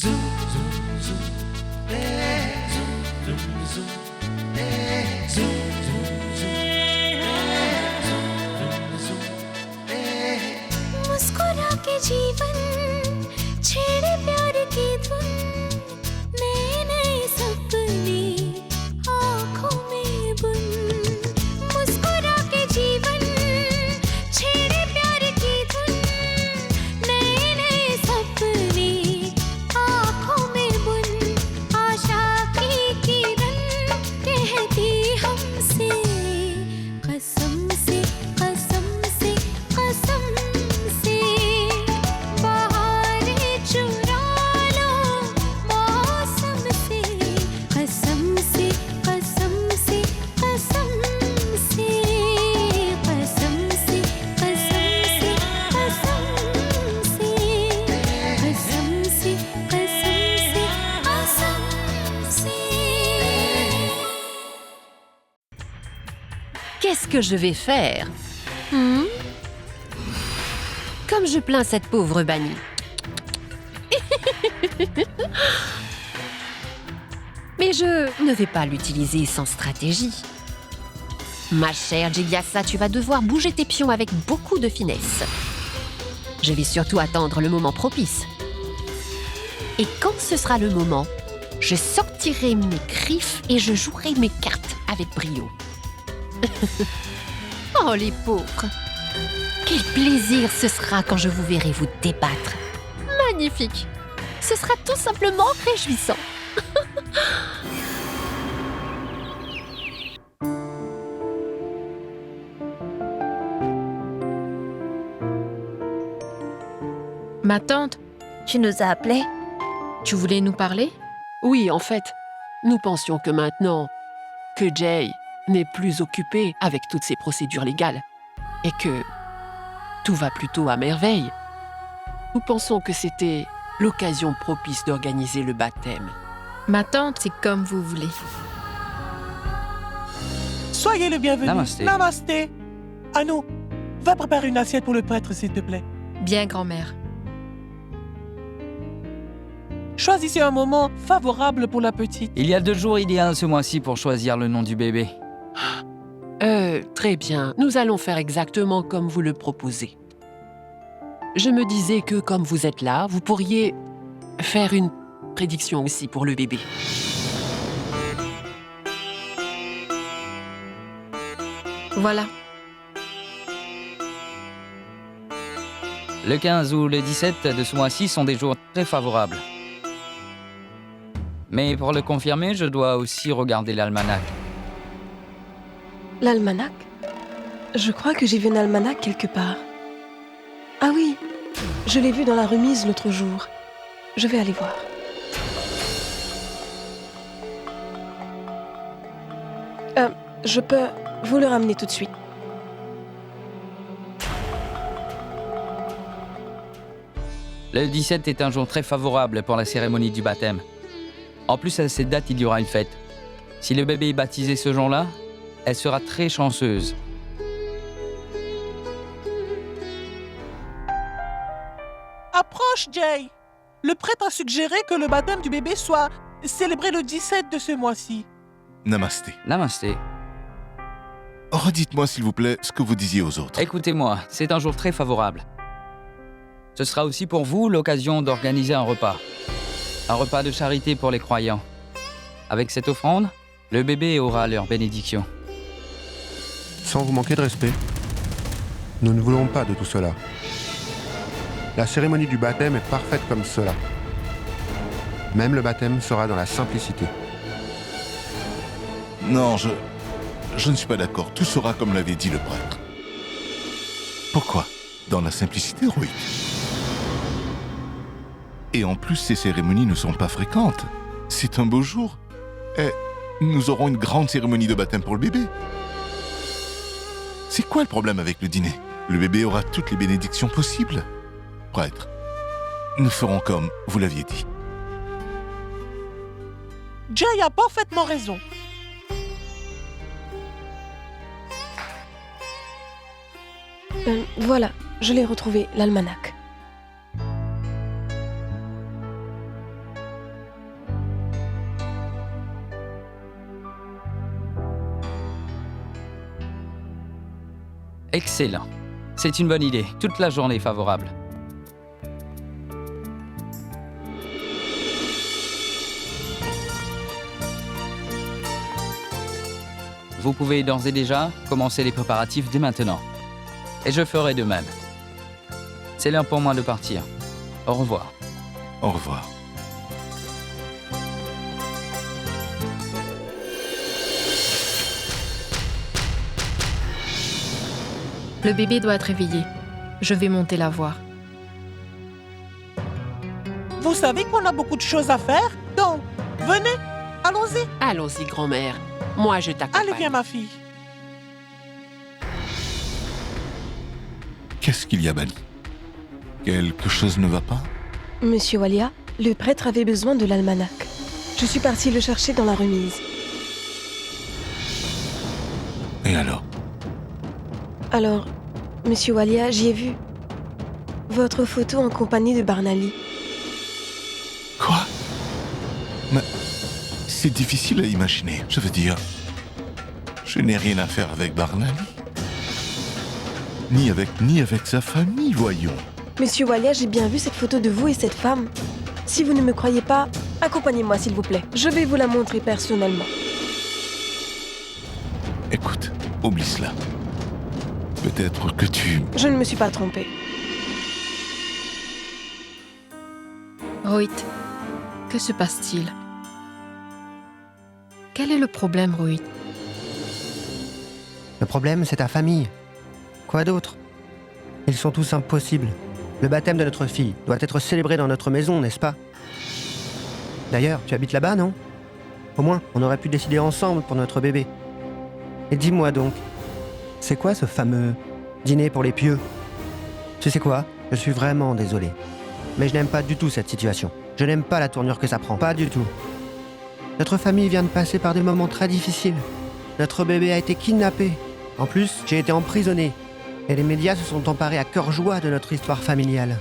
मुस्कुरा के जीवन छेड़े प्यार की धुन नए नए सपने आँखों में बुन मुस्कुरा के जीवन छेड़े प्यार की धुन नए नए सपने आँखों में बुन आशा की किरण कहती हमसे कसम से कसम से कसम से बहारें चुरा लो मौसम से कसम से कसम से कसम से कसम से कसम से कसम से कसम से कसम से Qu'est-ce que je vais faire? Comme je plains cette pauvre Bunny. Mais je ne vais pas l'utiliser sans stratégie. Ma chère Jigyasa, tu vas devoir bouger tes pions avec beaucoup de finesse. Je vais surtout attendre le moment propice. Et quand ce sera le moment, je sortirai mes griffes et je jouerai mes cartes avec brio. Oh les pauvres! Quel plaisir ce sera quand je vous verrai vous débattre. Magnifique! Ce sera tout simplement réjouissant. Ma tante, Tu nous as appelés? tu voulais nous parler? Oui, en fait, nous pensions que maintenant que Jay n'est plus occupé avec toutes ces procédures légales et que tout va plutôt à merveille, nous pensons que c'était l'occasion propice d'organiser le baptême. Ma tante, c'est comme vous voulez. Soyez le bienvenu. Namasté. Namasté. Anu, va préparer une assiette pour le prêtre, s'il te plaît. Bien, grand-mère. Choisissez un moment favorable pour la petite. Il y a 2 jours idéaux ce mois-ci pour choisir le nom du bébé. Très bien, nous allons faire exactement comme vous le proposez. Je me disais que comme vous êtes là, vous pourriez faire une prédiction aussi pour le bébé. Voilà. Le 15 ou le 17 de ce mois-ci sont des jours très favorables. Mais pour le confirmer, je dois aussi regarder l'almanach. L'almanach? Je crois que j'ai vu un almanach quelque part. Ah oui, je l'ai vu dans la remise l'autre jour. Je vais aller voir. Je peux vous le ramener tout de suite. Le 17 est un jour très favorable pour la cérémonie du baptême. En plus, à cette date, il y aura une fête. Si le bébé est baptisé ce jour-là, elle sera très chanceuse. Approche, Jay. Le prêtre a suggéré que le baptême du bébé soit célébré le 17 de ce mois-ci. Namasté. Namasté. Redites-moi, s'il vous plaît, ce que vous disiez aux autres. Écoutez-moi, c'est un jour très favorable. Ce sera aussi pour vous l'occasion d'organiser un repas. Un repas de charité pour les croyants. Avec cette offrande, le bébé aura leur bénédiction. Sans vous manquer de respect, nous ne voulons pas de tout cela. La cérémonie du baptême est parfaite comme cela. Même le baptême sera dans la simplicité. Non, je ne suis pas d'accord. Tout sera comme l'avait dit le prêtre. Pourquoi? Dans la simplicité, oui. Et en plus, ces cérémonies ne sont pas fréquentes. C'est un beau jour. Et nous aurons une grande cérémonie de baptême pour le bébé. C'est quoi le problème avec le dîner? Le bébé aura toutes les bénédictions possibles. Prêtre, nous ferons comme vous l'aviez dit. Jay a parfaitement raison. Voilà, je l'ai retrouvé, l'almanach. Excellent. C'est une bonne idée. Toute la journée favorable. Vous pouvez d'ores et déjà commencer les préparatifs dès maintenant. Et je ferai de même. C'est l'heure pour moi de partir. Au revoir. Au revoir. Le bébé doit être réveillé. Je vais monter la voir. Vous savez qu'on a beaucoup de choses à faire, donc venez, allons-y. Allons-y, grand-mère. Moi, je t'accompagne. Allez, viens ma fille. Qu'est-ce qu'il y a, Bani? Quelque chose ne va pas? Monsieur Walia, le prêtre avait besoin de l'almanach. Je suis partie le chercher dans la remise. Et alors? Alors, Monsieur Walia, j'y ai vu votre photo en compagnie de Barnali. Quoi? Mais c'est difficile à imaginer. Je veux dire, je n'ai rien à faire avec Barnali. Ni avec sa famille, voyons. Monsieur Walia, j'ai bien vu cette photo de vous et cette femme. Si vous ne me croyez pas, accompagnez-moi s'il vous plaît. Je vais vous la montrer personnellement. Écoute, oublie cela. Peut-être que tu... Je ne me suis pas trompée. Rohit, que se passe-t-il? Quel est le problème, Rohit? Le problème, c'est ta famille. Quoi d'autre? Ils sont tous impossibles. Le baptême de notre fille doit être célébré dans notre maison, n'est-ce pas? D'ailleurs, tu habites là-bas, non? Au moins, on aurait pu décider ensemble pour notre bébé. Et dis-moi donc, c'est quoi ce fameux dîner pour les pieux? Tu sais quoi? Je suis vraiment désolé. Mais je n'aime pas du tout cette situation. Je n'aime pas la tournure que ça prend. Pas du tout. Notre famille vient de passer par des moments très difficiles. Notre bébé a été kidnappé. En plus, j'ai été emprisonné. Et les médias se sont emparés à cœur joie de notre histoire familiale.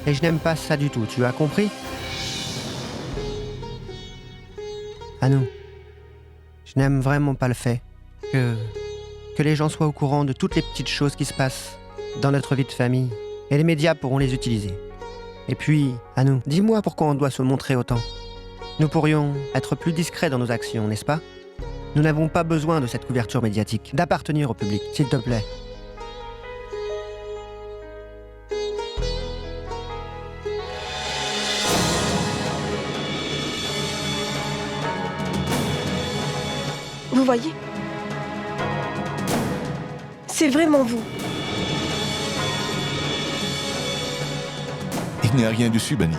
Et je n'aime pas ça du tout, tu as compris? Anou, je n'aime vraiment pas le fait que les gens soient au courant de toutes les petites choses qui se passent dans notre vie de famille. Et les médias pourront les utiliser. Et puis, Anou, dis-moi pourquoi on doit se montrer autant. Nous pourrions être plus discrets dans nos actions, n'est-ce pas? Nous n'avons pas besoin de cette couverture médiatique, d'appartenir au public, s'il te plaît. Vous voyez? C'est vraiment vous. Il n'y a rien dessus, Bani.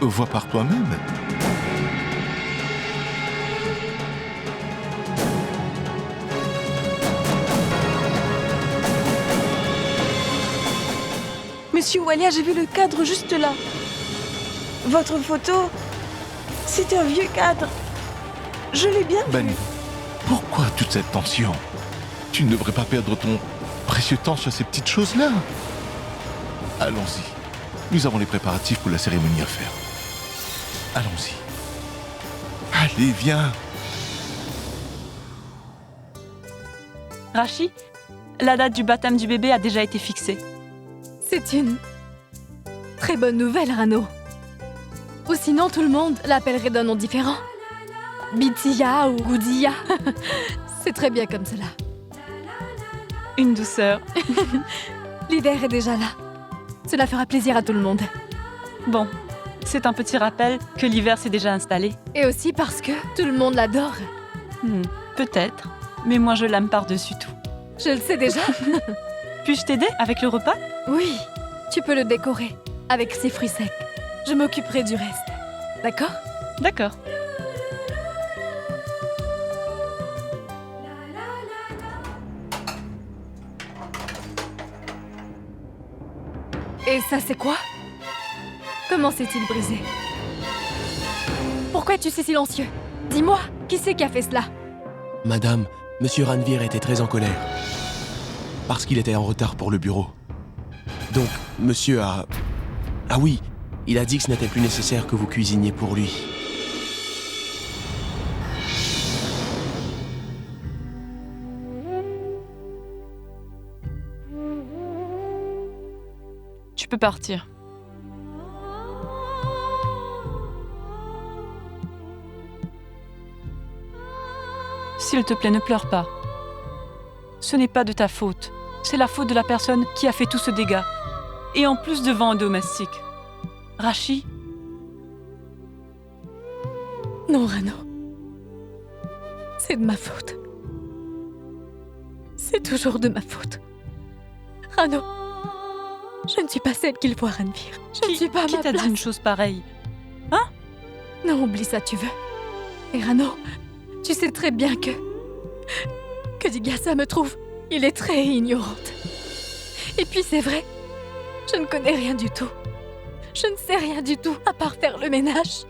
Vois par toi-même. Monsieur Walia, j'ai vu le cadre juste là. Votre photo, c'est un vieux cadre. Je l'ai bien vu. Bani, pourquoi toute cette tension? Tu ne devrais pas perdre ton précieux temps sur ces petites choses-là. Allons-y. Nous avons les préparatifs pour la cérémonie à faire. Allons-y. Allez, viens. Rachi, la date du baptême du bébé a déjà été fixée. C'est une très bonne nouvelle, Rano. Ou sinon, tout le monde l'appellerait d'un nom différent. Bitia ou Goudia. C'est très bien comme cela. Une douceur. L'hiver est déjà là. Cela fera plaisir à tout le monde. Bon, c'est un petit rappel que l'hiver s'est déjà installé. Et aussi parce que tout le monde l'adore. Peut-être, mais moi je l'aime par-dessus tout. Je le sais déjà. Puis-je t'aider avec le repas? Oui, tu peux le décorer avec ses fruits secs. Je m'occuperai du reste. D'accord? D'accord. Et ça, c'est quoi? Comment s'est-il brisé? Pourquoi es-tu si silencieux? Dis-moi, qui c'est qui a fait cela? Madame, Monsieur Ranvir était très en colère. Parce qu'il était en retard pour le bureau. Donc, monsieur a... Ah oui, il a dit que ce n'était plus nécessaire que vous cuisiniez pour lui. tu peux partir. S'il te plaît, ne pleure pas. Ce n'est pas de ta faute. C'est la faute de la personne qui a fait tout ce dégât. Et en plus devant un domestique. Rachi, Non, Rano. C'est de ma faute. C'est toujours de ma faute. Rano, je ne suis pas celle qu'il voit Ranvir. Je ne suis pas à qui ma t'a place. dit une chose pareille? Non, oublie ça, tu veux. Et Rano, tu sais très bien que Jigyasa me trouve illettrée et ignorante. Et puis c'est vrai, je ne connais rien du tout. Je ne sais rien du tout à part faire le ménage.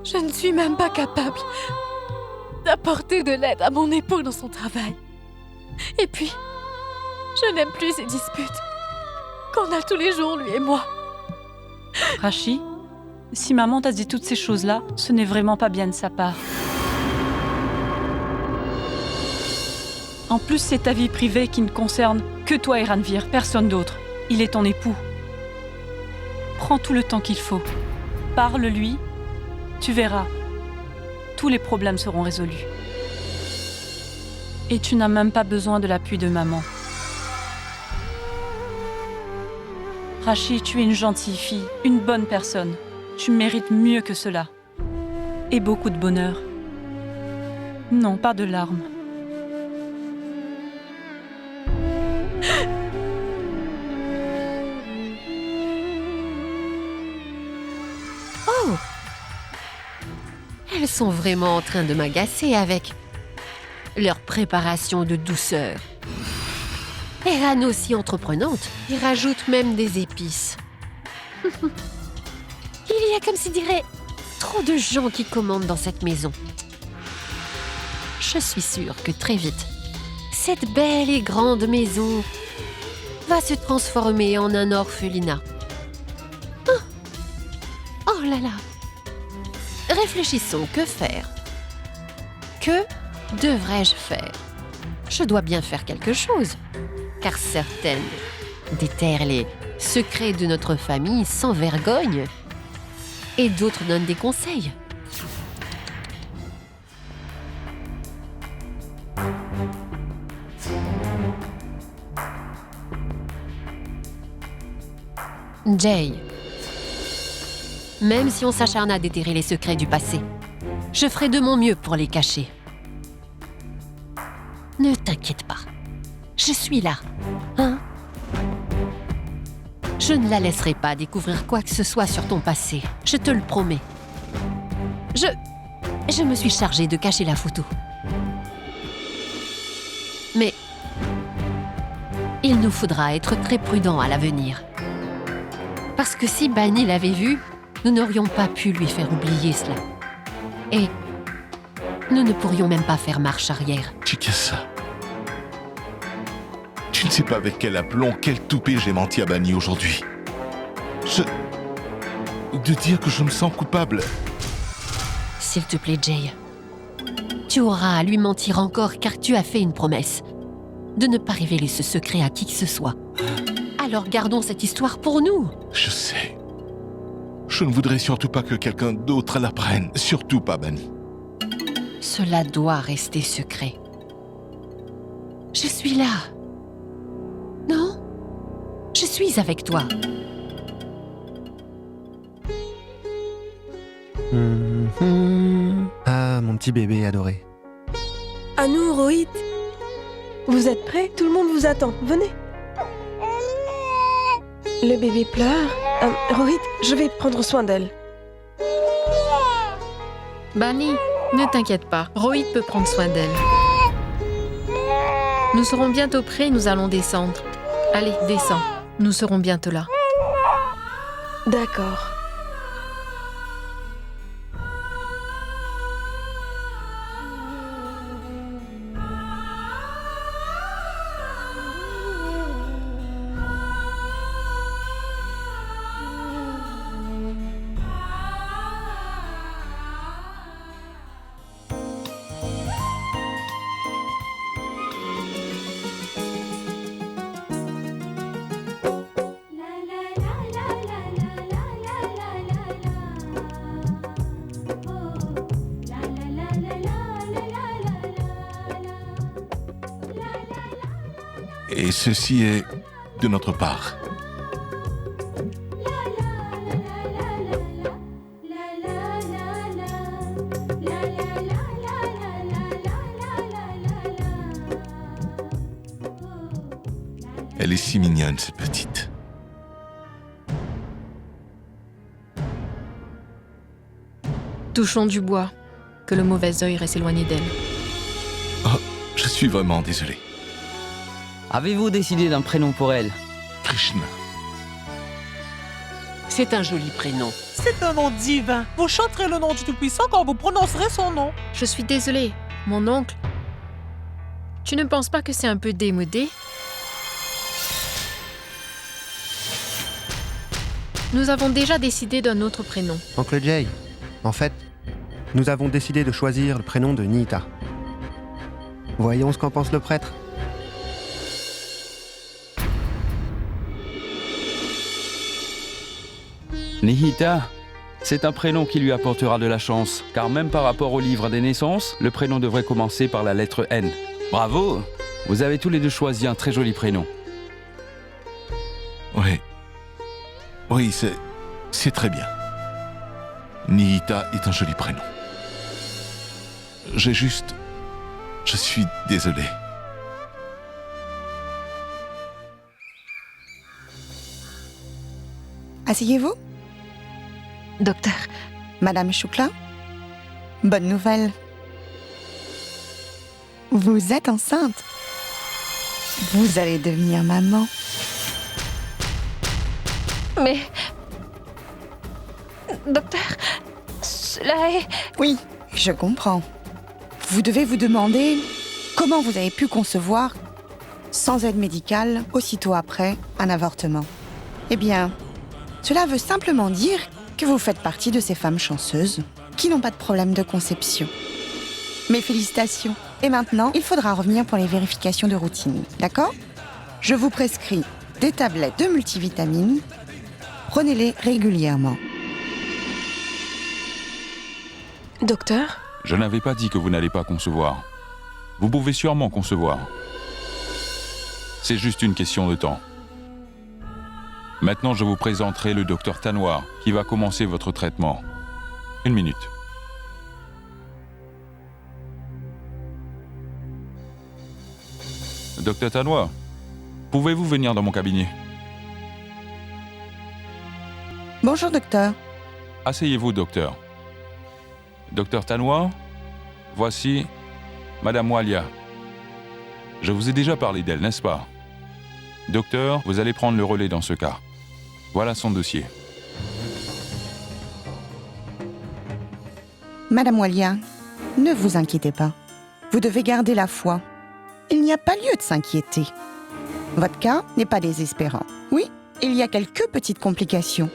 Je ne suis même pas capable d'apporter de l'aide à mon époux dans son travail. Et puis, je n'aime plus ces disputes qu'on a tous les jours, lui et moi. Rachi, si maman t'a dit toutes ces choses-là, ce n'est vraiment pas bien de sa part. En plus, c'est ta vie privée qui ne concerne que toi et Ranvir, personne d'autre. Il est ton époux. Prends tout le temps qu'il faut. Parle-lui. Tu verras. Tous les problèmes seront résolus. Et tu n'as même pas besoin de l'appui de maman. Rachi, tu es une gentille fille, une bonne personne. Tu mérites mieux que cela. Et beaucoup de bonheur. Non, pas de larmes. Oh! Elles sont vraiment en train de m'agacer avec leur préparation de douceur. Et Rano, aussi entreprenante, y rajoute même des épices. Il y a, comme s'il dirait, trop de gens qui commandent dans cette maison. Je suis sûre que très vite, cette belle et grande maison va se transformer en un orphelinat. Oh là là! Réfléchissons, que faire? Que devrais-je faire? Je dois bien faire quelque chose, car certaines déterrent les secrets de notre famille sans vergogne, et d'autres donnent des conseils. Jay, même si on s'acharne à déterrer les secrets du passé, je ferai de mon mieux pour les cacher. Ne t'inquiète pas, je suis là, hein? Je ne la laisserai pas découvrir quoi que ce soit sur ton passé, je te le promets. Je me suis chargée de cacher la photo. Mais il nous faudra être très prudents à l'avenir. Parce que si Bani l'avait vue, nous n'aurions pas pu lui faire oublier cela. Et nous ne pourrions même pas faire marche arrière. Jigyasa. Tu ne sais pas avec quel aplomb, quel toupet j'ai menti à Bani aujourd'hui. De dire que je me sens coupable. S'il te plaît, Jay. Tu auras à lui mentir encore car tu as fait une promesse. De ne pas révéler ce secret à qui que ce soit. Alors gardons cette histoire pour nous. Je sais. Je ne voudrais surtout pas que quelqu'un d'autre l'apprenne. Surtout pas Bani. Cela doit rester secret. Je suis là. Non? Je suis avec toi. Ah, mon petit bébé adoré. Anu, Rohit, vous êtes prêts? Tout le monde vous attend. Venez. Le bébé pleure. Rohit, je vais prendre soin d'elle. Bani, ne t'inquiète pas, Rohit peut prendre soin d'elle. Nous serons bientôt prêts, nous allons descendre. Allez, descends, nous serons bientôt là. D'accord. La Et ceci est de notre part. Elle est si mignonne, cette petite. Touchons du bois, que le mauvais œil reste éloigné d'elle. Oh, je suis vraiment désolé. Avez-vous décidé d'un prénom pour elle? Krishna. C'est un joli prénom. C'est un nom divin. Vous chanterez le nom du Tout-Puissant quand vous prononcerez son nom. Je suis désolée, mon oncle. Tu ne penses pas que c'est un peu démodé? Nous avons déjà décidé d'un autre prénom. Oncle Jay, en fait, nous avons décidé de choisir le prénom de Nihita. Voyons ce qu'en pense le prêtre. Nihita, c'est un prénom qui lui apportera de la chance, car même par rapport au livre des naissances, le prénom devrait commencer par la lettre N. Bravo! Vous avez tous les deux choisi un très joli prénom. Oui. Oui, c'est très bien. Nihita est un joli prénom. Je suis désolé. Asseyez-vous. Docteur, Madame Shukla, bonne nouvelle. Vous êtes enceinte. Vous allez devenir maman. mais... Docteur, cela est... Oui, je comprends. Vous devez vous demander comment vous avez pu concevoir, sans aide médicale, aussitôt après un avortement. Eh bien, cela veut simplement dire que vous faites partie de ces femmes chanceuses qui n'ont pas de problème de conception. Mes félicitations. Et maintenant, il faudra revenir pour les vérifications de routine, d'accord? Je vous prescris des tablettes de multivitamines. Prenez-les régulièrement. Docteur, Je n'avais pas dit que vous n'allez pas concevoir. Vous pouvez sûrement concevoir. C'est juste une question de temps. Maintenant, je vous présenterai le docteur Tanoir, qui va commencer votre traitement. 1 minute. Docteur Tanoir, pouvez-vous venir dans mon cabinet? Bonjour, docteur. Asseyez-vous, docteur. Docteur Tanoir, voici Madame Walia. Je vous ai déjà parlé d'elle, n'est-ce pas? Docteur, vous allez prendre le relais dans ce cas. Voilà son dossier. Madame Walia, ne vous inquiétez pas. Vous devez garder la foi. Il n'y a pas lieu de s'inquiéter. Votre cas n'est pas désespérant. Oui, il y a quelques petites complications,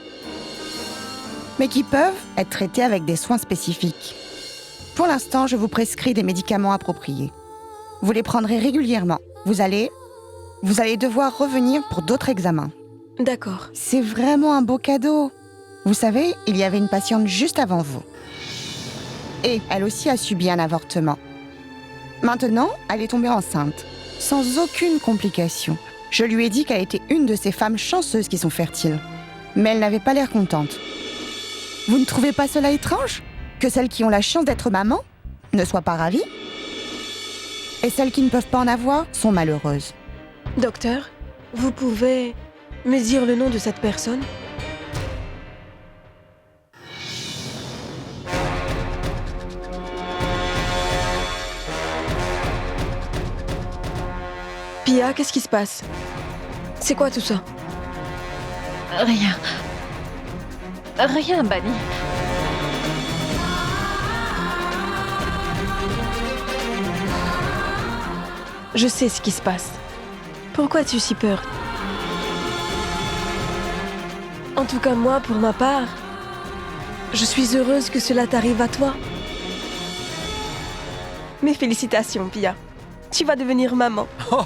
mais qui peuvent être traitées avec des soins spécifiques. Pour l'instant, je vous prescris des médicaments appropriés. Vous les prendrez régulièrement. Vous allez devoir revenir pour d'autres examens. d'accord. C'est vraiment un beau cadeau. Vous savez, il y avait une patiente juste avant vous. Et elle aussi a subi un avortement. Maintenant, elle est tombée enceinte, sans aucune complication. Je lui ai dit qu'elle était une de ces femmes chanceuses qui sont fertiles. Mais elle n'avait pas l'air contente. Vous ne trouvez pas cela étrange? Que celles qui ont la chance d'être maman ne soient pas ravies? Et celles qui ne peuvent pas en avoir sont malheureuses. Docteur, vous pouvez me dire le nom de cette personne? Pia, qu'est-ce qui se passe? C'est quoi tout ça? Rien. Rien, Bunny. Je sais ce qui se passe. Pourquoi as-tu si peur? En tout cas, moi, pour ma part, je suis heureuse que cela t'arrive à toi. Mes félicitations, Pia. Tu vas devenir maman. Oh,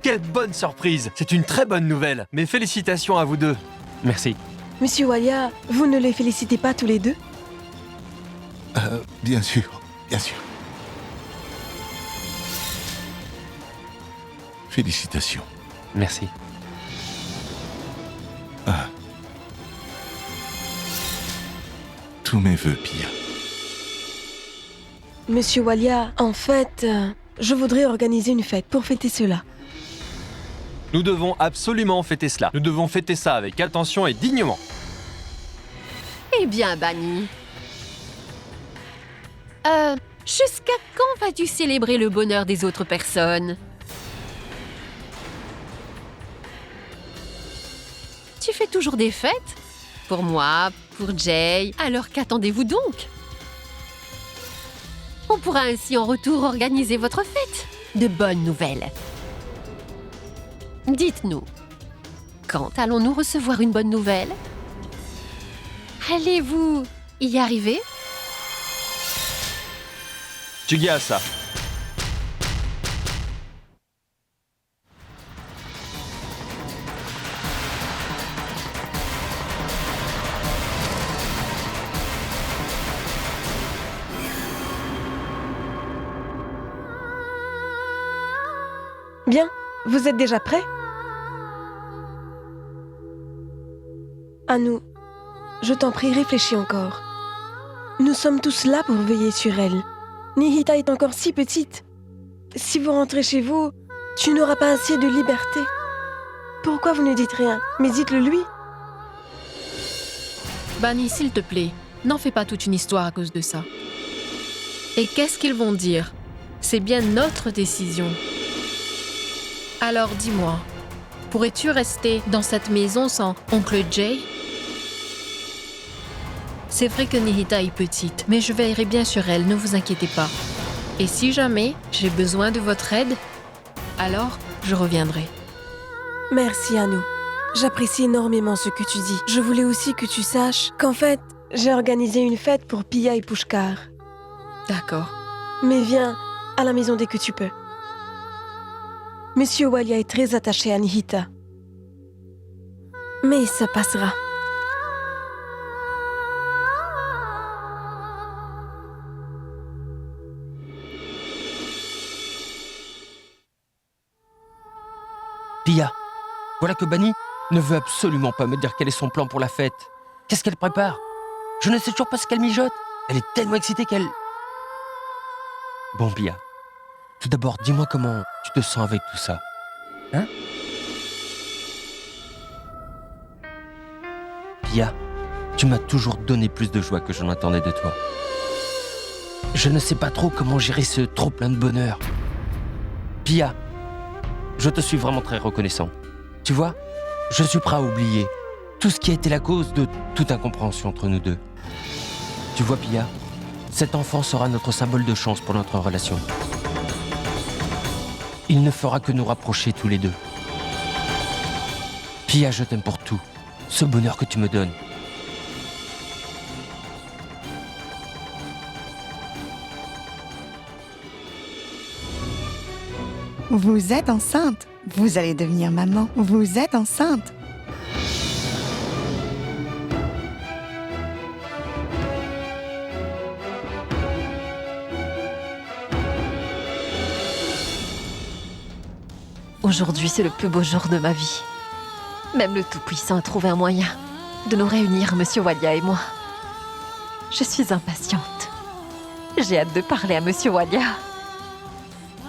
quelle bonne surprise! C'est une très bonne nouvelle. Mes félicitations à vous deux. Merci. Monsieur Walia, vous ne les félicitez pas tous les deux? Bien sûr, bien sûr. Félicitations. Merci. Tous mes vœux, Pia. Monsieur Walia, en fait, je voudrais organiser une fête pour fêter cela. Nous devons absolument fêter cela. Nous devons fêter ça avec attention et dignement. Eh bien, Bani. Jusqu'à quand vas-tu célébrer le bonheur des autres personnes? Tu fais toujours des fêtes? Pour moi, pour Jay, alors qu'attendez-vous donc? On pourra ainsi en retour organiser votre fête. De bonnes nouvelles. Dites-nous, quand allons-nous recevoir une bonne nouvelle? Allez-vous y arriver? Jigyaasa. Bien, vous êtes déjà prêts? Anu, je t'en prie, réfléchis encore. Nous sommes tous là pour veiller sur elle. Nihita est encore si petite. Si vous rentrez chez vous, tu n'auras pas assez de liberté. Pourquoi vous ne dites rien? Mais dites-le lui. Bani, s'il te plaît, n'en fais pas toute une histoire à cause de ça. Et qu'est-ce qu'ils vont dire? C'est bien notre décision. Alors dis-moi, pourrais-tu rester dans cette maison sans oncle Jay? C'est vrai que Nihita est petite, mais je veillerai bien sur elle, ne vous inquiétez pas. Et si jamais j'ai besoin de votre aide, alors je reviendrai. Merci Anu. J'apprécie énormément ce que tu dis. Je voulais aussi que tu saches qu'en fait, j'ai organisé une fête pour Pia et Pushkar. D'accord. Mais viens à la maison dès que tu peux. Monsieur Walia est très attaché à Nihita. Mais ça passera. Pia, voilà que Bani ne veut absolument pas me dire quel est son plan pour la fête. Qu'est-ce qu'elle prépare? Je ne sais toujours pas ce qu'elle mijote. Elle est tellement excitée qu'elle... Bon, Pia, tout d'abord, dis-moi comment tu te sens avec tout ça. Hein? Pia, tu m'as toujours donné plus de joie que j'en attendais de toi. Je ne sais pas trop comment gérer ce trop plein de bonheur. Pia, je te suis vraiment très reconnaissant. Tu vois, je suis prêt à oublier tout ce qui a été la cause de toute incompréhension entre nous deux. Tu vois, Pia, cet enfant sera notre symbole de chance pour notre relation. Il ne fera que nous rapprocher tous les deux. Pia, je t'aime pour tout, ce bonheur que tu me donnes. Vous êtes enceinte. Vous allez devenir maman. Vous êtes enceinte. Aujourd'hui, c'est le plus beau jour de ma vie. Même le Tout-Puissant a trouvé un moyen de nous réunir, Monsieur Walia et moi. Je suis impatiente. J'ai hâte de parler à Monsieur Walia.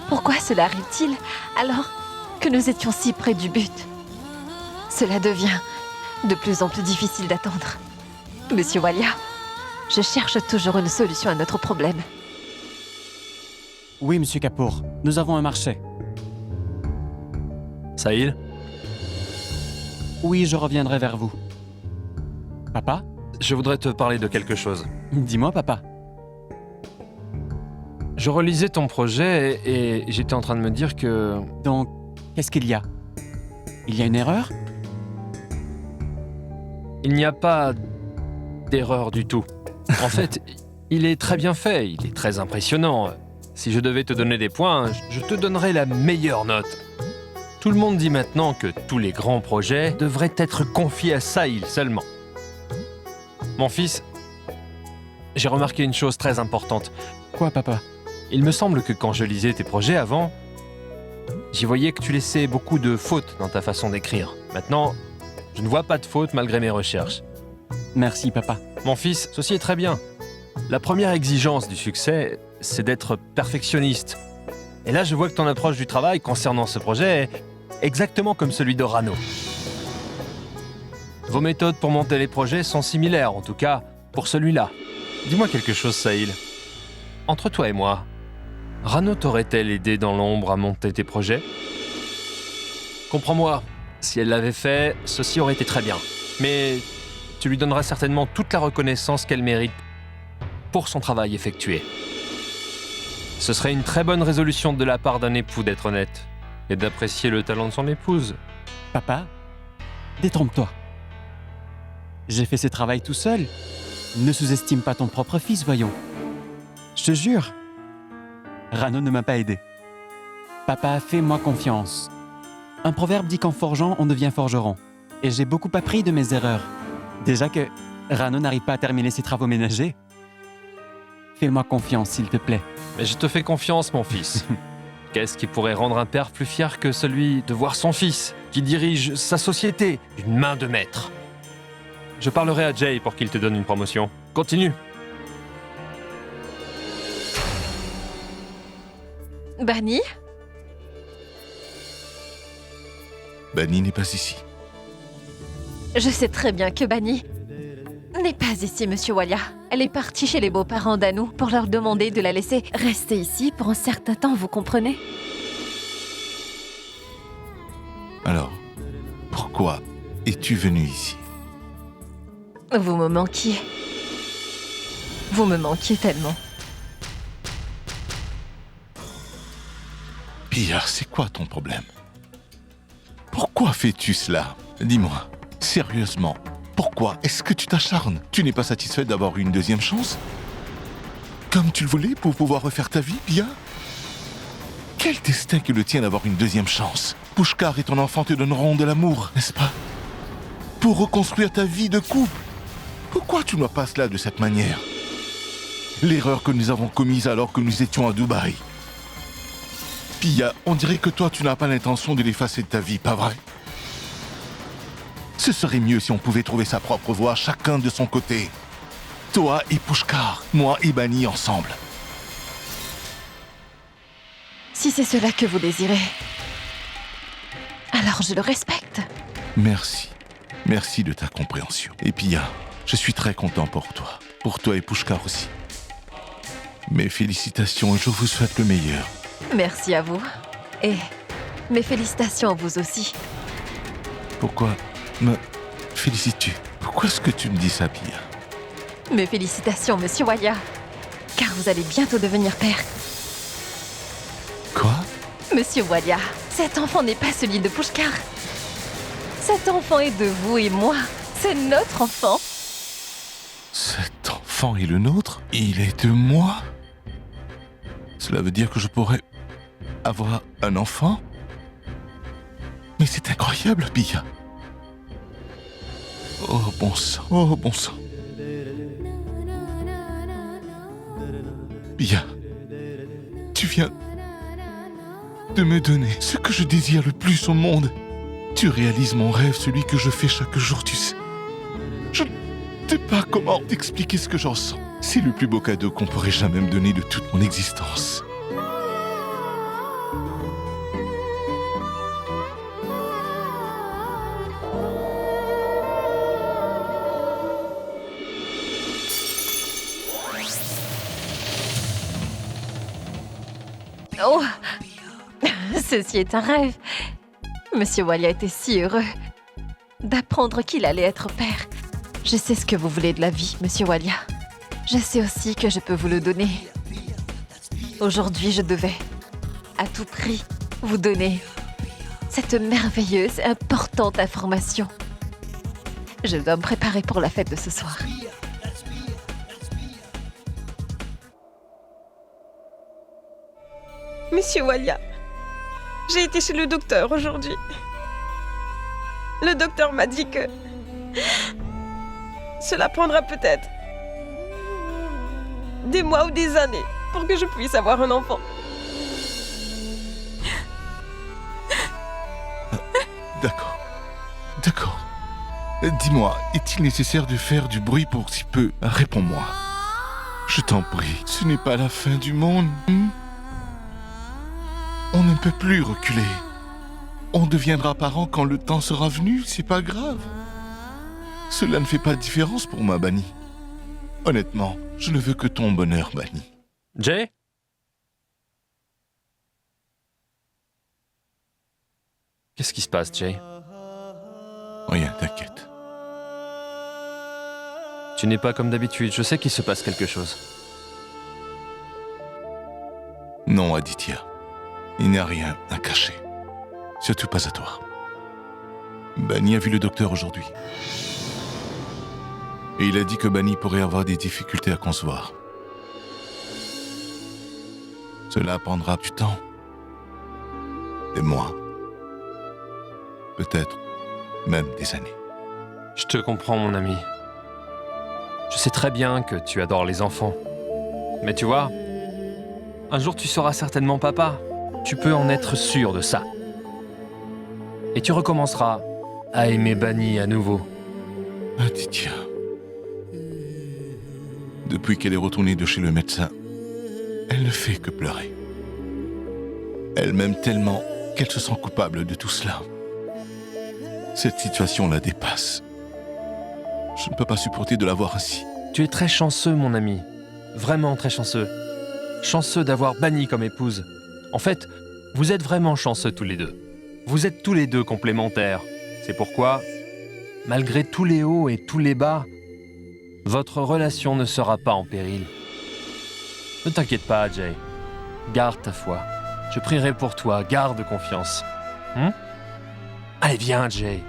Pourquoi cela arrive-t-il alors que nous étions si près du but? Cela devient de plus en plus difficile d'attendre. Monsieur Walia, je cherche toujours une solution à notre problème. Oui, Monsieur Kapoor, nous avons un marché. Sahil? Oui, je reviendrai vers vous. Papa? Je voudrais te parler de quelque chose. Dis-moi, papa. Je relisais ton projet et j'étais en train de me dire que... Donc, qu'est-ce qu'il y a? Il y a une erreur? Il n'y a pas d'erreur du tout. En fait, il est très bien fait, il est très impressionnant. Si je devais te donner des points, je te donnerais la meilleure note. Tout le monde dit maintenant que tous les grands projets devraient être confiés à Sahil seulement. Mon fils, j'ai remarqué une chose très importante. Quoi, papa? Il me semble que quand je lisais tes projets avant, J'y voyais que tu laissais beaucoup de fautes dans ta façon d'écrire. Maintenant, je ne vois pas de fautes malgré mes recherches. Merci, papa. Mon fils, ceci est très bien. La première exigence du succès, c'est d'être perfectionniste. Et là, je vois que ton approche du travail concernant ce projet est exactement comme celui de Rano. Vos méthodes pour monter les projets sont similaires, en tout cas pour celui-là. Dis-moi quelque chose, Sahil. Entre toi et moi, Rano t'aurait-elle aidé dans l'ombre à monter tes projets? Comprends-moi, si elle l'avait fait, ceci aurait été très bien. Mais tu lui donneras certainement toute la reconnaissance qu'elle mérite pour son travail effectué. Ce serait une très bonne résolution de la part d'un époux d'être honnête et d'apprécier le talent de son épouse. Papa, détrompe-toi. J'ai fait ce travail tout seul. Ne sous-estime pas ton propre fils, voyons. Je te jure. Rano ne m'a pas aidé. Papa, fais-moi confiance. Un proverbe dit qu'en forgeant, on devient forgeron. Et j'ai beaucoup appris de mes erreurs. Déjà que Rano n'arrive pas à terminer ses travaux ménagers. Fais-moi confiance, s'il te plaît. Mais je te fais confiance, mon fils. Qu'est-ce qui pourrait rendre un père plus fier que celui de voir son fils, qui dirige sa société d'une main de maître? Je parlerai à Jay pour qu'il te donne une promotion. Continue. Bani? Bani n'est pas ici. Je sais très bien que Bani n'est pas ici, Monsieur Walia. Elle est partie chez les beaux-parents d'Anou pour leur demander de la laisser rester ici pour un certain temps, vous comprenez? Alors, pourquoi es-tu venu ici? Vous me manquiez. Vous me manquiez tellement. Pia, c'est quoi ton problème? Pourquoi fais-tu cela? Dis-moi, sérieusement, pourquoi est-ce que tu t'acharnes? Tu n'es pas satisfait d'avoir une deuxième chance? Comme tu le voulais pour pouvoir refaire ta vie, Pia? Quel destin que le tien d'avoir une deuxième chance? Pushkar et ton enfant te donneront de l'amour, n'est-ce pas? Pour reconstruire ta vie de couple. Pourquoi tu ne vois pas cela de cette manière? L'erreur que nous avons commise alors que nous étions à Dubaï. Pia, on dirait que toi, tu n'as pas l'intention de l'effacer de ta vie, pas vrai? Ce serait mieux si on pouvait trouver sa propre voie, chacun de son côté. Toi et Pushkar, moi et Bani ensemble. Si c'est cela que vous désirez, alors je le respecte. Merci. Merci de ta compréhension. Et Pia, je suis très content pour toi et Pushkar aussi. Mes félicitations et je vous souhaite le meilleur. Merci à vous. Et mes félicitations à vous aussi. Pourquoi me félicites-tu? Pourquoi est-ce que tu me dis ça, Pia? Mes félicitations, Monsieur Walia. Car vous allez bientôt devenir père. Quoi? Monsieur Walia, cet enfant n'est pas celui de Pushkar. Cet enfant est de vous et moi. C'est notre enfant. Cet enfant est le nôtre? Il est de moi? Cela veut dire que je pourrais avoir un enfant? Mais c'est incroyable, Pia. Oh bon sang, oh bon sang. Pia, tu viens de me donner ce que je désire le plus au monde. Tu réalises mon rêve, celui que je fais chaque jour, tu sais. Je ne sais pas comment t'expliquer ce que j'en sens. C'est le plus beau cadeau qu'on pourrait jamais me donner de toute mon existence. Oh, ceci est un rêve. Monsieur Walia était si heureux d'apprendre qu'il allait être père. Je sais ce que vous voulez de la vie, Monsieur Walia. Je sais aussi que je peux vous le donner. Aujourd'hui, je devais, à tout prix, vous donner cette merveilleuse et importante information. Je dois me préparer pour la fête de ce soir. Monsieur Walia, j'ai été chez le docteur aujourd'hui. Le docteur m'a dit que cela prendra peut-être des mois ou des années pour que je puisse avoir un enfant. D'accord. D'accord. Dis-moi, est-il nécessaire de faire du bruit pour si peu? Réponds-moi. Je t'en prie, ce n'est pas la fin du monde. On ne peut plus reculer. On deviendra parents quand le temps sera venu, c'est pas grave. Cela ne fait pas de différence pour moi, Bunny. Honnêtement, je ne veux que ton bonheur, Bunny. Jay? Qu'est-ce qui se passe, Jay? Rien, t'inquiète. Tu n'es pas comme d'habitude, je sais qu'il se passe quelque chose. Non, Aditya. Il n'y a rien à cacher. Surtout pas à toi. Bunny a vu le docteur aujourd'hui. Et il a dit que Bunny pourrait avoir des difficultés à concevoir. Cela prendra du temps. Des mois. Peut-être même des années. Je te comprends, mon ami. Je sais très bien que tu adores les enfants. Mais tu vois, un jour tu seras certainement papa. Tu peux en être sûr de ça. Et tu recommenceras à aimer Bunny à nouveau. Aditya. Depuis qu'elle est retournée de chez le médecin, elle ne fait que pleurer. Elle m'aime tellement qu'elle se sent coupable de tout cela. Cette situation la dépasse. Je ne peux pas supporter de la voir ainsi. Tu es très chanceux, mon ami. Vraiment très chanceux. Chanceux d'avoir Bunny comme épouse. En fait, vous êtes vraiment chanceux tous les deux. Vous êtes tous les deux complémentaires. C'est pourquoi, malgré tous les hauts et tous les bas, votre relation ne sera pas en péril. Ne t'inquiète pas, Jay. Garde ta foi. Je prierai pour toi. Garde confiance. Allez, viens, Jay.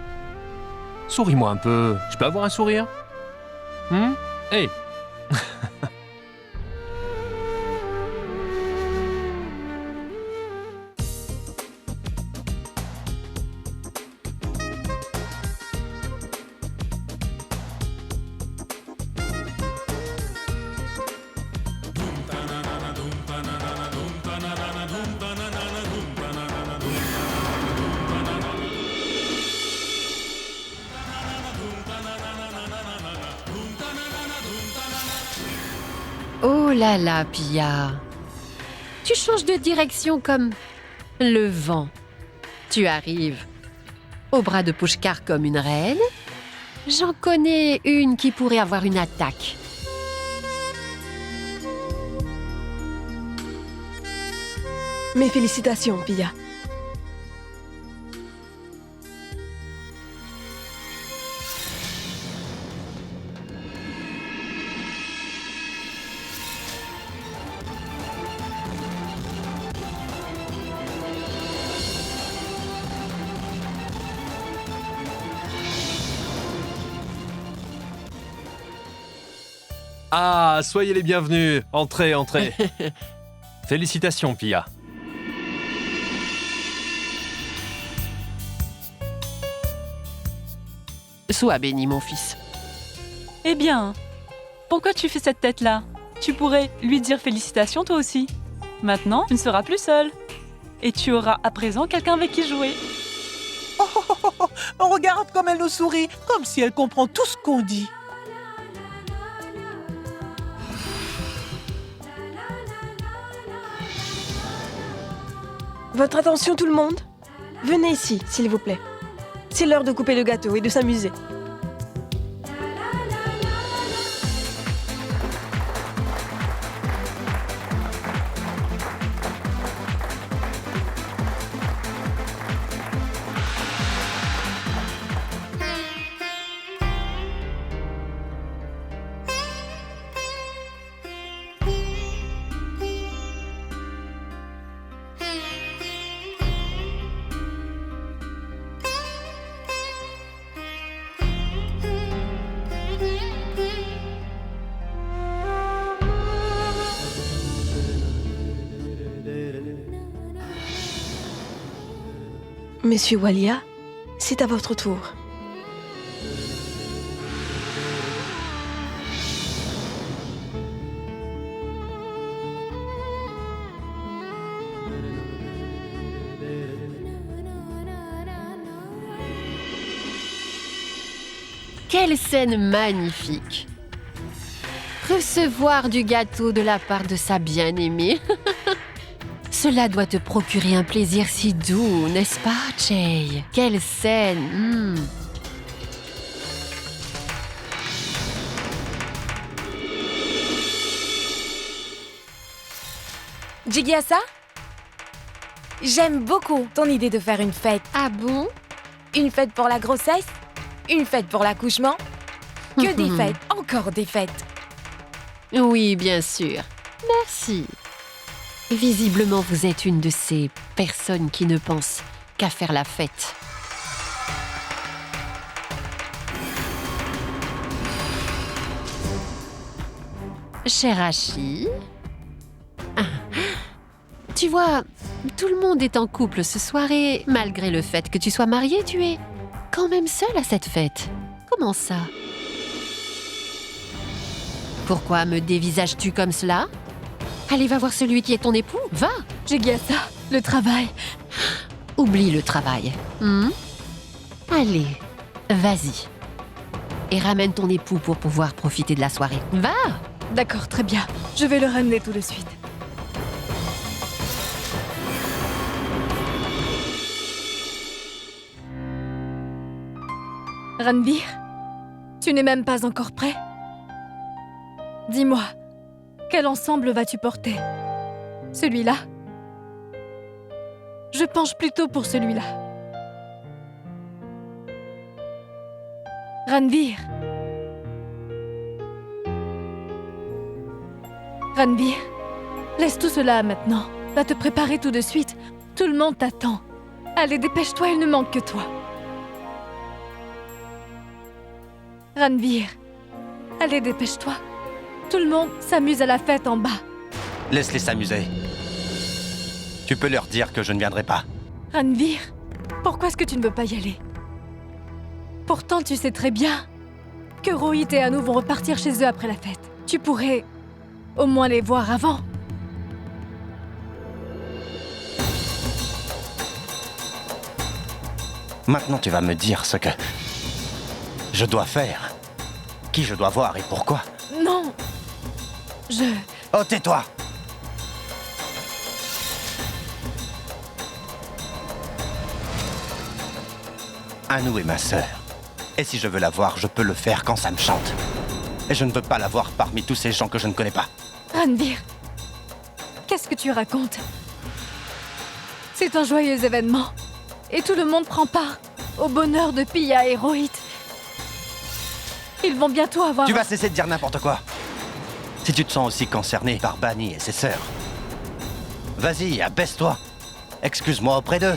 Souris-moi un peu. Je peux avoir un sourire? Hey. Oh là là, Pia. Tu changes de direction comme le vent. Tu arrives au bras de Pushkar comme une reine. J'en connais une qui pourrait avoir une attaque. Mes félicitations, Pia. Ah, soyez les bienvenus. Entrez, entrez. Félicitations, Pia. Sois béni, mon fils. Eh bien, pourquoi tu fais cette tête-là? Tu pourrais lui dire félicitations toi aussi. Maintenant, tu ne seras plus seule. Et tu auras à présent quelqu'un avec qui jouer. On regarde comme elle nous sourit, comme si elle comprend tout ce qu'on dit. Votre attention tout le monde. Venez ici, s'il vous plaît. C'est l'heure de couper le gâteau et de s'amuser. Monsieur Walia, c'est à votre tour. Quelle scène magnifique! Recevoir du gâteau de la part de sa bien-aimée. Cela doit te procurer un plaisir si doux, n'est-ce pas, Jay? Quelle scène! Jigyasa? J'aime beaucoup ton idée de faire une fête. Ah bon? Une fête pour la grossesse? Une fête pour l'accouchement? Que des fêtes, encore des fêtes. Oui, bien sûr. Merci. Visiblement, vous êtes une de ces personnes qui ne pensent qu'à faire la fête. Cher Hachi, tu vois, tout le monde est en couple ce soir et malgré le fait que tu sois marié, tu es quand même seul à cette fête. Comment ça? Pourquoi me dévisages-tu comme cela? Allez, va voir celui qui est ton époux, va! Jigyasa, le travail. Oublie le travail. Allez, vas-y. Et ramène ton époux pour pouvoir profiter de la soirée. Va! D'accord, très bien. Je vais le ramener tout de suite. Ranveer, tu n'es même pas encore prêt? Dis-moi, quel ensemble vas-tu porter? Celui-là? Je penche plutôt pour celui-là. Ranveer. Ranveer, laisse tout cela maintenant. Va te préparer tout de suite. Tout le monde t'attend. Allez, dépêche-toi, il ne manque que toi. Ranveer, allez, dépêche-toi. Tout le monde s'amuse à la fête en bas. Laisse-les s'amuser. Tu peux leur dire que je ne viendrai pas. Ranveer, pourquoi est-ce que tu ne veux pas y aller? Pourtant, tu sais très bien que Rohit et Anu vont repartir chez eux après la fête. Tu pourrais au moins les voir avant. Maintenant, tu vas me dire ce que je dois faire. Qui je dois voir et pourquoi. Non, Oh, tais-toi! Anu est ma sœur. Et si je veux la voir, je peux le faire quand ça me chante. Et je ne veux pas la voir parmi tous ces gens que je ne connais pas. Ranveer, qu'est-ce que tu racontes? C'est un joyeux événement. Et tout le monde prend part au bonheur de Piya et Rohit. Ils vont bientôt avoir... Tu vas cesser de dire n'importe quoi. Si tu te sens aussi concerné par Bani et ses sœurs, vas-y, abaisse-toi. Excuse-moi auprès d'eux.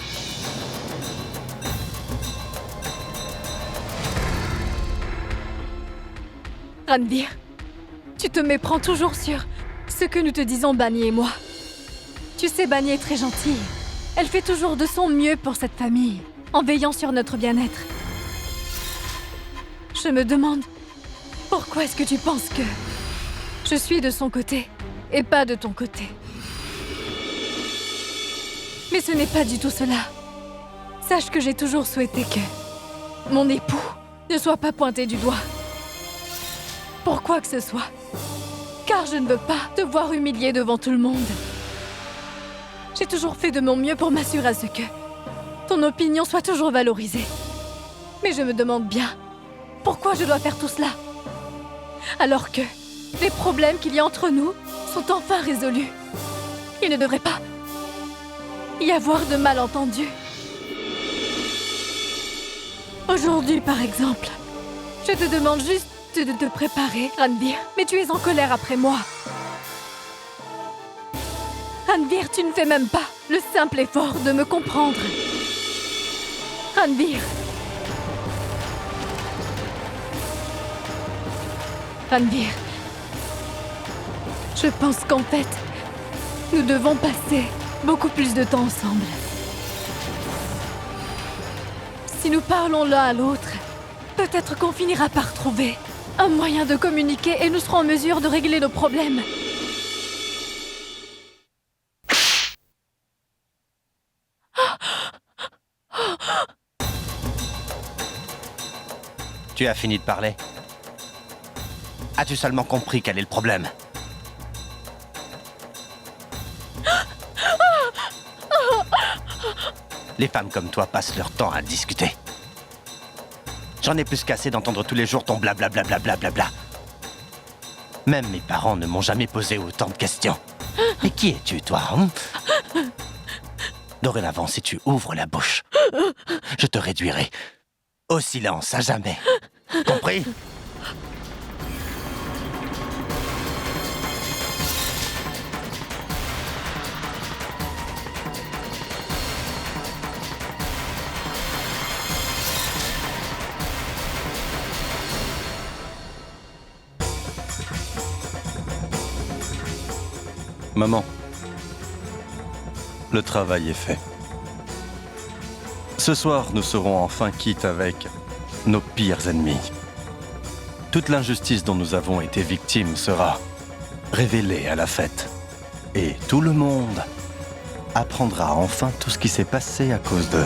Ranveer, tu te méprends toujours sur ce que nous te disons, Bani et moi. Tu sais, Bani est très gentille. Elle fait toujours de son mieux pour cette famille, en veillant sur notre bien-être. Je me demande, pourquoi est-ce que tu penses que je suis de son côté et pas de ton côté? Mais ce n'est pas du tout cela. Sache que j'ai toujours souhaité que mon époux ne soit pas pointé du doigt. Pour quoi que ce soit. Car je ne veux pas te voir humilié devant tout le monde. J'ai toujours fait de mon mieux pour m'assurer à ce que ton opinion soit toujours valorisée. Mais je me demande bien, pourquoi je dois faire tout cela? Alors que les problèmes qu'il y a entre nous sont enfin résolus. Il ne devrait pas y avoir de malentendus. Aujourd'hui, par exemple, je te demande juste de te préparer, Ranveer, mais tu es en colère après moi. Ranveer, tu ne fais même pas le simple effort de me comprendre. Ranveer. Ranveer. Je pense qu'en fait, nous devons passer beaucoup plus de temps ensemble. Si nous parlons l'un à l'autre, peut-être qu'on finira par trouver un moyen de communiquer et nous serons en mesure de régler nos problèmes. Tu as fini de parler? As-tu seulement compris quel est le problème? Les femmes comme toi passent leur temps à discuter. J'en ai plus qu'assez d'entendre tous les jours ton blablabla. Même mes parents ne m'ont jamais posé autant de questions. Mais qui es-tu, toi, hein? Dorénavant, si tu ouvres la bouche, je te réduirai au silence à jamais. Compris? Maman, le travail est fait. Ce soir, nous serons enfin quittes avec nos pires ennemis. Toute l'injustice dont nous avons été victimes sera révélée à la fête. Et tout le monde apprendra enfin tout ce qui s'est passé à cause d'eux.